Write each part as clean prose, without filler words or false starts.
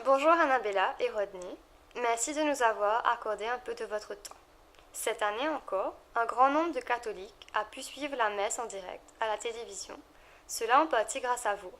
Bonjour Annabella et Rodney, merci de nous avoir accordé un peu de votre temps. Cette année encore, un grand nombre de catholiques a pu suivre la messe en direct à la télévision, cela en partie grâce à vous.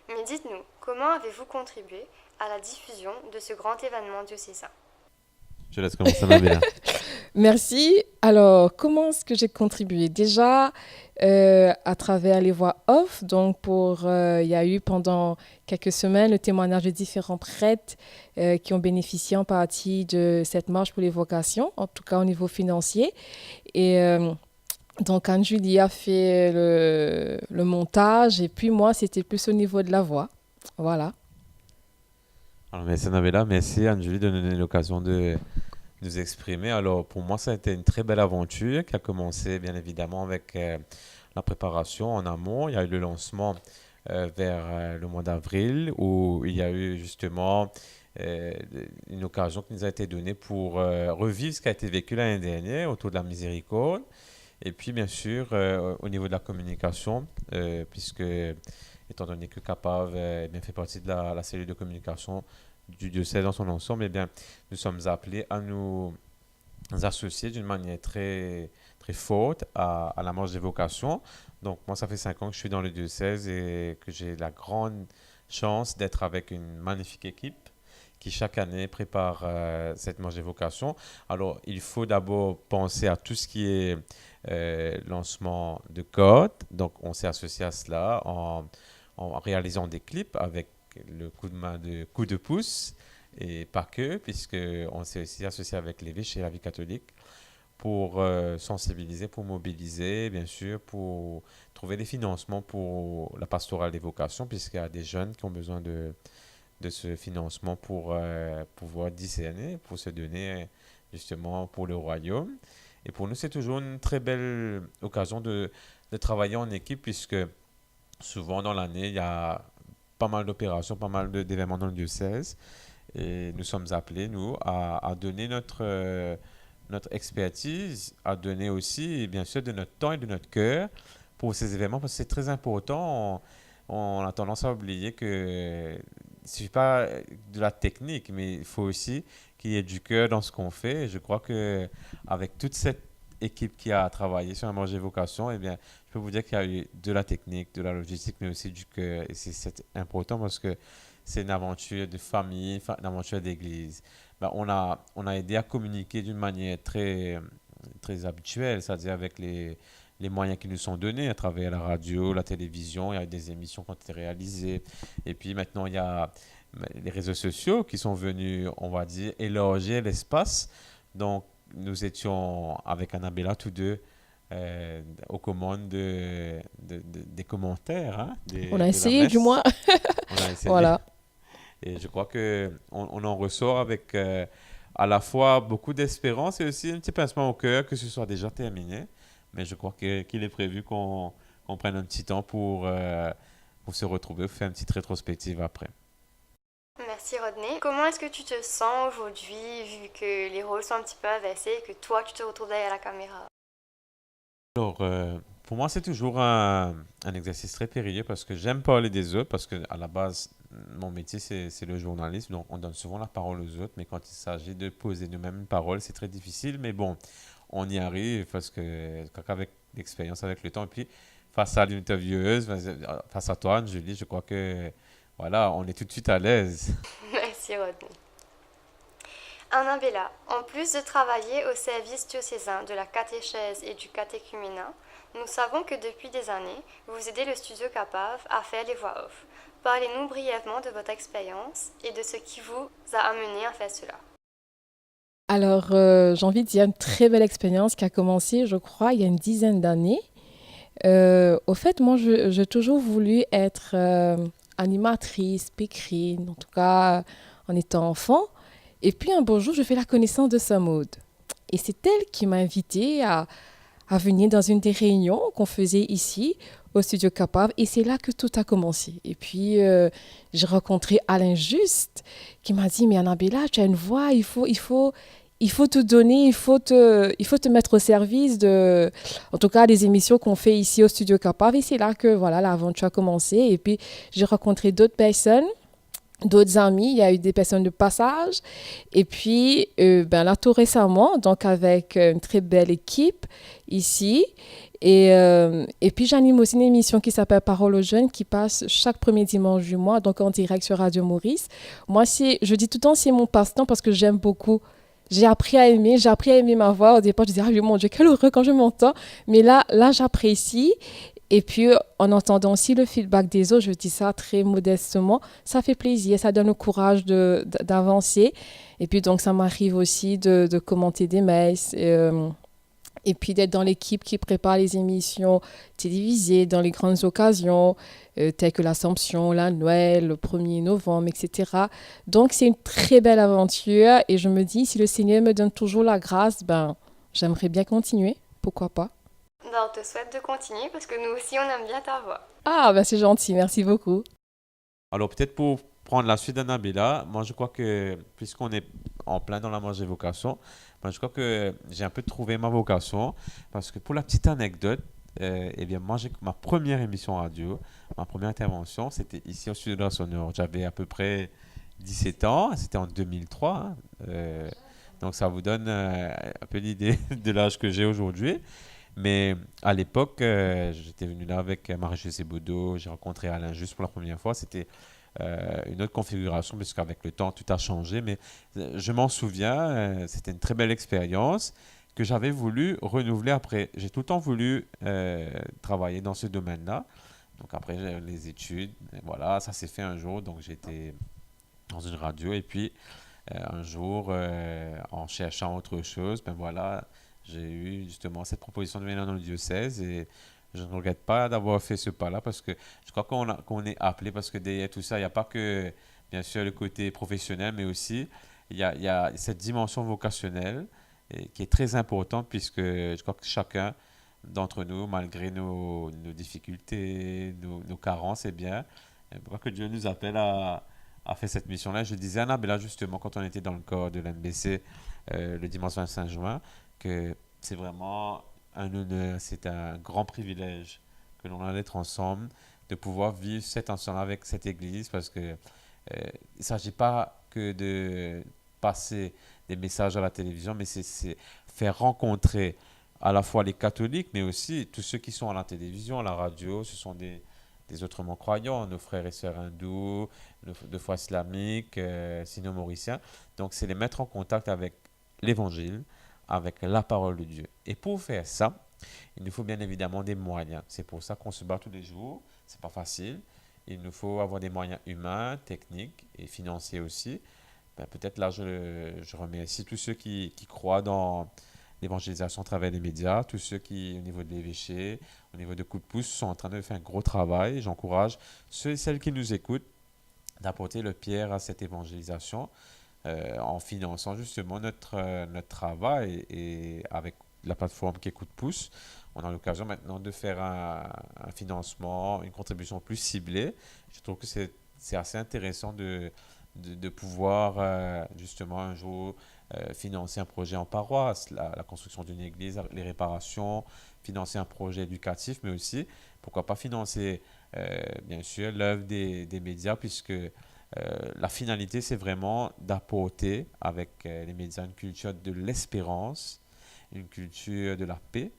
Mais dites-nous, comment avez-vous contribué à la diffusion de ce grand événement diocésain? Je laisse commencer Annabella. Merci. Alors, comment est-ce que j'ai contribué? Déjà, à travers les voix off, il y a eu pendant quelques semaines le témoignage de différents prêtres qui ont bénéficié en partie de cette marche pour les vocations, en tout cas au niveau financier. Et donc, Anne-Julie a fait le montage et puis moi, c'était plus au niveau de la voix. Voilà. Alors, merci Annabella, merci Anne-Julie de nous donner l'occasion de nous exprimer. Alors, pour moi, ça a été une très belle aventure qui a commencé bien évidemment avec la préparation en amont. Il y a eu le lancement vers le mois d'avril où il y a eu justement euh, une occasion qui nous a été donnée pour revivre ce qui a été vécu l'année dernière autour de la miséricorde. Et puis, bien sûr, au niveau de la communication, puisque, étant donné que CAPAV eh bien, fait partie de la cellule de communication du diocèse dans son ensemble, eh bien, nous sommes appelés à nous associer d'une manière très, très forte à la marche des vocations. Donc, moi, ça fait 5 ans que je suis dans le diocèse et que j'ai la grande chance d'être avec une magnifique équipe qui chaque année prépare cette marche des vocations. Alors, il faut d'abord penser à tout ce qui est lancement de code. Donc, on s'est associé à cela en réalisant des clips avec le coup de main de coup de pouce et pas que, puisque on s'est aussi associé avec l'évêché et la vie catholique pour sensibiliser, pour mobiliser, bien sûr, pour trouver des financements pour la pastorale des vocations, puisqu'il y a des jeunes qui ont besoin de ce financement pour pouvoir discerner, pour se donner justement pour le royaume. Et pour nous, c'est toujours une très belle occasion de travailler en équipe, puisque souvent dans l'année, il y a pas mal d'opérations, pas mal d'événements dans le diocèse. Et nous sommes appelés, nous, à donner notre expertise, à donner aussi, bien sûr, de notre temps et de notre cœur pour ces événements, parce que c'est très important. On a tendance à oublier que il ne suffit pas de la technique, mais il faut aussi qu'il y ait du cœur dans ce qu'on fait. Et je crois que avec toute cette équipe qui a travaillé sur la marge vocation, eh bien, je peux vous dire qu'il y a eu de la technique, de la logistique, mais aussi du cœur. Et c'est important parce que c'est une aventure de famille, une aventure d'église. Ben, on a aidé à communiquer d'une manière très, très habituelle, c'est-à-dire avec les moyens qui nous sont donnés à travers la radio, la télévision. Il y a des émissions qui ont été réalisées. Et puis maintenant, il y a les réseaux sociaux qui sont venus, on va dire, élargir l'espace. Donc, nous étions avec Annabella tous deux aux commandes des commentaires hein, On a de la essayé du moins. messe. On a essayé. Voilà. Et je crois que on en ressort avec à la fois beaucoup d'espérance et aussi un petit pincement au cœur que ce soit déjà terminé. Mais je crois qu'il est prévu qu'on prenne un petit temps pour se retrouver, faire une petite rétrospective après. Merci Rodney. Comment est-ce que tu te sens aujourd'hui vu que les rôles sont un petit peu inversés et que toi tu te retrouves derrière la caméra? Alors, pour moi, c'est toujours un exercice très périlleux parce que j'aime parler des autres, parce que à la base, mon métier, c'est le journalisme, donc on donne souvent la parole aux autres, mais quand il s'agit de poser nous-mêmes une parole, c'est très difficile, mais bon, on y arrive parce que, avec l'expérience, avec le temps, et puis face à l'intervieweuse, face à toi, Julie, je crois que, voilà, on est tout de suite à l'aise. Merci Rodney. Annabella, en plus de travailler au service diocésain de la catéchèse et du catéchuménat, nous savons que depuis des années, vous aidez le studio CAPAV à faire les voix off. Parlez-nous brièvement de votre expérience et de ce qui vous a amené à faire cela. Alors, j'ai envie de dire une très belle expérience qui a commencé, je crois, il y a une dizaine d'années. Au fait, moi, j'ai toujours voulu être animatrice, speakerine, en tout cas en étant enfant. Et puis un beau jour, je fais la connaissance de sa mode. Et c'est elle qui m'a invitée à venir dans une des réunions qu'on faisait ici au Studio Capable. Et c'est là que tout a commencé. Et puis, j'ai rencontré Alain Juste qui m'a dit, mais Annabella, tu as une voix, il faut te donner, il faut te mettre au service de, en tout cas, des émissions qu'on fait ici au Studio Capable. Et c'est là que, voilà, l'aventure a commencé. Et puis, j'ai rencontré d'autres personnes d'autres amis, il y a eu des personnes de passage. Et puis, là, tout récemment, donc avec une très belle équipe ici. Et puis, j'anime aussi une émission qui s'appelle Parole aux jeunes qui passe chaque premier dimanche du mois, donc en direct sur Radio Maurice. Moi, je dis tout le temps, c'est mon passe-temps parce que j'aime beaucoup. J'ai appris à aimer ma voix. Au départ, je disais, ah mon Dieu, quel heureux quand je m'entends. Mais là, j'apprécie. Et puis, en entendant aussi le feedback des autres, je dis ça très modestement, ça fait plaisir, ça donne le courage d'avancer. Et puis, donc, ça m'arrive aussi de commenter des mails et puis d'être dans l'équipe qui prépare les émissions télévisées dans les grandes occasions, telles que l'Assomption, la Noël, le 1er novembre, etc. Donc, c'est une très belle aventure et je me dis, si le Seigneur me donne toujours la grâce, j'aimerais bien continuer. Pourquoi pas? Ben, on te souhaite de continuer parce que nous aussi, on aime bien ta voix. Ah, c'est gentil, merci beaucoup. Alors peut-être pour prendre la suite d'Annabella, moi je crois que puisqu'on est en plein dans la marche des vocations, moi je crois que j'ai un peu trouvé ma vocation parce que pour la petite anecdote, eh bien moi j'ai ma première émission radio, ma première intervention, c'était ici au Studio de la Sonore. J'avais à peu près 17 ans, c'était en 2003, hein, donc ça vous donne un peu l'idée de l'âge que j'ai aujourd'hui. Mais à l'époque, j'étais venu là avec Marie-Josée Baudot, j'ai rencontré Alain Juste pour la première fois. C'était une autre configuration, puisqu'avec le temps, tout a changé. Mais je m'en souviens, c'était une très belle expérience que j'avais voulu renouveler après. J'ai tout le temps voulu travailler dans ce domaine-là. Donc après les études, et voilà, ça s'est fait un jour. Donc j'étais dans une radio et puis un jour, en cherchant autre chose, ben voilà, j'ai eu justement cette proposition de venir dans le diocèse et je ne regrette pas d'avoir fait ce pas-là parce que je crois qu'on est appelé parce que derrière tout ça, il n'y a pas que, bien sûr, le côté professionnel, mais aussi il y a cette dimension vocationnelle qui est très importante puisque je crois que chacun d'entre nous, malgré nos difficultés, nos carences, eh bien, je crois que Dieu nous appelle à faire cette mission-là. Je disais à Annabella justement quand on était dans le corps de l'NBC le dimanche 25 juin que c'est vraiment un honneur, c'est un grand privilège que l'on a d'être ensemble, de pouvoir vivre cet ensemble avec cette Église parce que il ne s'agit pas que de passer des messages à la télévision, mais c'est faire rencontrer à la fois les catholiques, mais aussi tous ceux qui sont à la télévision, à la radio, ce sont des autrement croyants, nos frères et sœurs hindous, de foi islamique, sino-mauriciens. Donc, c'est les mettre en contact avec l'évangile, avec la parole de Dieu. Et pour faire ça, il nous faut bien évidemment des moyens. C'est pour ça qu'on se bat tous les jours. C'est pas facile. Il nous faut avoir des moyens humains, techniques et financiers aussi. Ben, peut-être là, je remercie tous ceux qui croient dans l'évangélisation à travers les médias, tous ceux qui, au niveau de l'évêché, au niveau de Coup de pouce, sont en train de faire un gros travail. J'encourage ceux et celles qui nous écoutent d'apporter le pierre à cette évangélisation en finançant justement notre travail et avec la plateforme qui est Coup de pouce, on a l'occasion maintenant de faire un financement, une contribution plus ciblée. Je trouve que c'est assez intéressant de pouvoir justement un jour financer un projet en paroisse, la construction d'une église, les réparations, financer un projet éducatif, mais aussi, pourquoi pas financer bien sûr l'œuvre des médias, puisque la finalité, c'est vraiment d'apporter avec les médias une culture de l'espérance, une culture de la paix,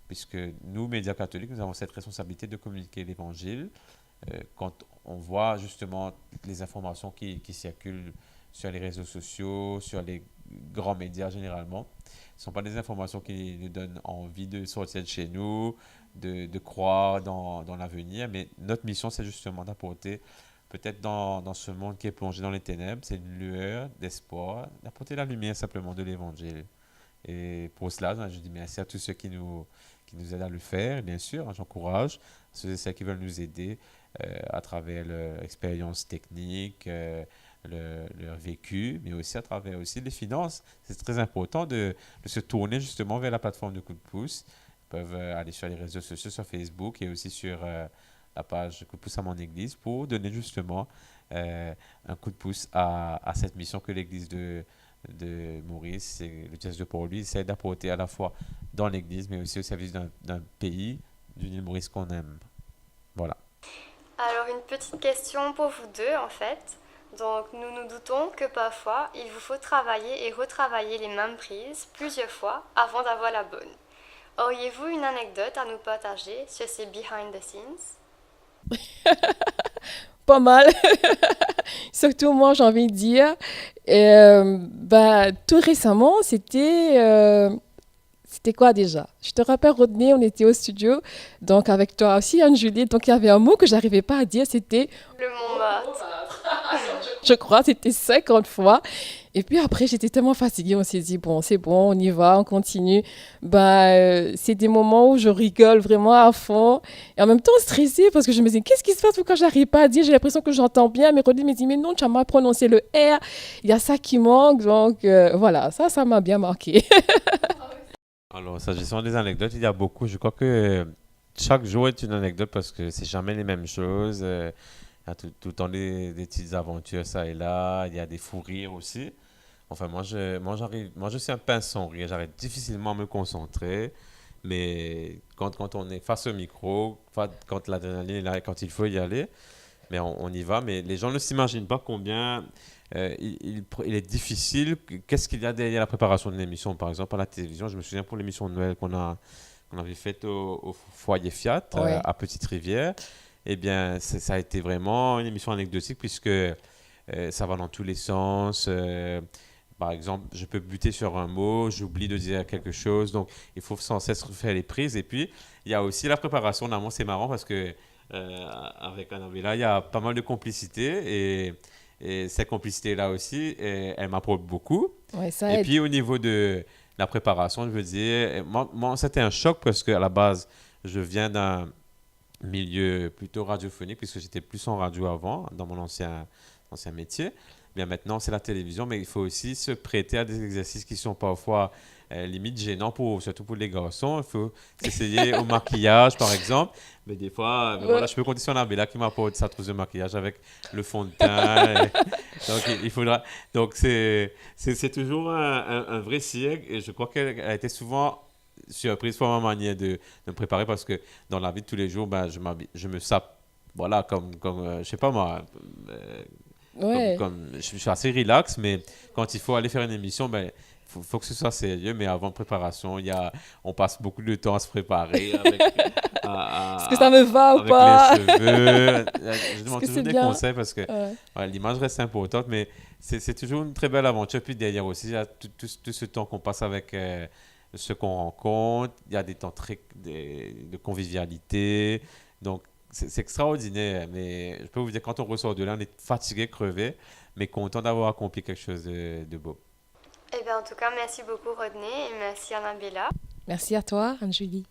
puisque nous, médias catholiques, nous avons cette responsabilité de communiquer l'évangile. Quand on voit justement les informations qui circulent sur les réseaux sociaux, sur les grands médias généralement, ce ne sont pas des informations qui nous donnent envie de sortir de chez nous, de croire dans l'avenir, mais notre mission, c'est justement d'apporter peut-être dans ce monde qui est plongé dans les ténèbres, c'est une lueur d'espoir, d'apporter la lumière simplement de l'évangile. Et pour cela, je dis merci à tous ceux qui nous aident à le faire. Et bien sûr, j'encourage ceux et celles qui veulent nous aider à travers leur expérience technique, leur vécu, mais aussi à travers aussi les finances. C'est très important de se tourner justement vers la plateforme de Coup de pouce. Ils peuvent aller sur les réseaux sociaux, sur Facebook et aussi sur la page Coup de pouce à mon église pour donner justement un coup de pouce à cette mission que l'église de Maurice et le diocèse de Port-Louis essaie d'apporter à la fois dans l'église mais aussi au service d'un pays, d'une île Maurice qu'on aime. Voilà. Alors, une petite question pour vous deux, en fait. Donc nous nous doutons que parfois il vous faut travailler et retravailler les mêmes prises plusieurs fois avant d'avoir la bonne. Auriez-vous une anecdote à nous partager sur ces behind the scenes? Pas mal. Surtout moi, j'ai envie de dire. Tout récemment, c'était quoi déjà? Je te rappelle, Rodney, on était au studio, donc avec toi aussi, Anne-Julie. Donc il y avait un mot que j'arrivais pas à dire, c'était, Le Montmartre. je crois, c'était 50 fois. Et puis après, j'étais tellement fatiguée, on s'est dit, bon, c'est bon, on y va, on continue. C'est des moments où je rigole vraiment à fond. Et en même temps, stressée, parce que je me dis, qu'est-ce qui se passe quand j'arrive pas à dire? J'ai l'impression que j'entends bien, mais Rodney me dit, mais non, tu as mal prononcé le R, il y a ça qui manque. Donc voilà, ça m'a bien marqué. Alors, s'agissant des anecdotes, il y a beaucoup. Je crois que chaque jour est une anecdote parce que c'est jamais les mêmes choses. Il y a tout le temps des petites aventures, ça et là. Il y a des fous rires aussi. Enfin, moi, je suis un pince sans rire. J'arrive difficilement à me concentrer. Mais quand on est face au micro, quand l'adrénaline est là, et quand il faut y aller, mais on y va. Mais les gens ne s'imaginent pas combien il est difficile. Qu'est-ce qu'il y a derrière la préparation d'une émission, par exemple, à la télévision? Je me souviens pour l'émission de Noël qu'on avait faite au foyer Fiat Ouais. à Petite-Rivière. Eh bien, ça a été vraiment une émission anecdotique puisque ça va dans tous les sens. Par exemple, je peux buter sur un mot, j'oublie de dire quelque chose, donc il faut sans cesse refaire les prises. Et puis, il y a aussi la préparation en amont, c'est marrant parce que avec Annabella, il y a pas mal de complicité et cette complicité-là aussi, elle m'apporte beaucoup. Ouais, ça Et aide. puis, au niveau de la préparation, je veux dire, moi c'était un choc parce qu'à la base, je viens d'un milieu plutôt radiophonique puisque j'étais plus en radio avant, dans mon ancien métier. Bien maintenant, c'est la télévision, mais il faut aussi se prêter à des exercices qui sont parfois limite gênants, surtout pour les garçons. Il faut s'essayer au maquillage, par exemple. Mais des fois, voilà, Ouais. je peux compter sur Nabila qui m'apporte sa trousse de maquillage avec le fond de teint. Donc, il faudra. Donc, c'est toujours un vrai siècle. Et je crois qu'elle a été souvent surprise par ma manière de me préparer parce que dans la vie de tous les jours, ben, je me sape. Voilà, je sais pas moi, Ouais. je suis assez relax, mais quand il faut aller faire une émission, ben, faut que ce soit sérieux. Mais avant préparation, on passe beaucoup de temps à se préparer Est-ce que ça me va ou avec les pas? cheveux. Je Est-ce demande que toujours c'est des bien? conseils parce que Ouais. ouais, l'image reste importante, mais c'est toujours une très belle aventure. Puis derrière aussi, il y a tout ce temps qu'on passe avec ceux qu'on rencontre. Il y a des temps de convivialité. Donc, c'est extraordinaire. Mais je peux vous dire, quand on ressort de là, on est fatigué, crevé, mais content d'avoir accompli quelque chose de beau. Eh bien, en tout cas, merci beaucoup Rodney et merci Annabella. Merci à toi, Anne-Julie.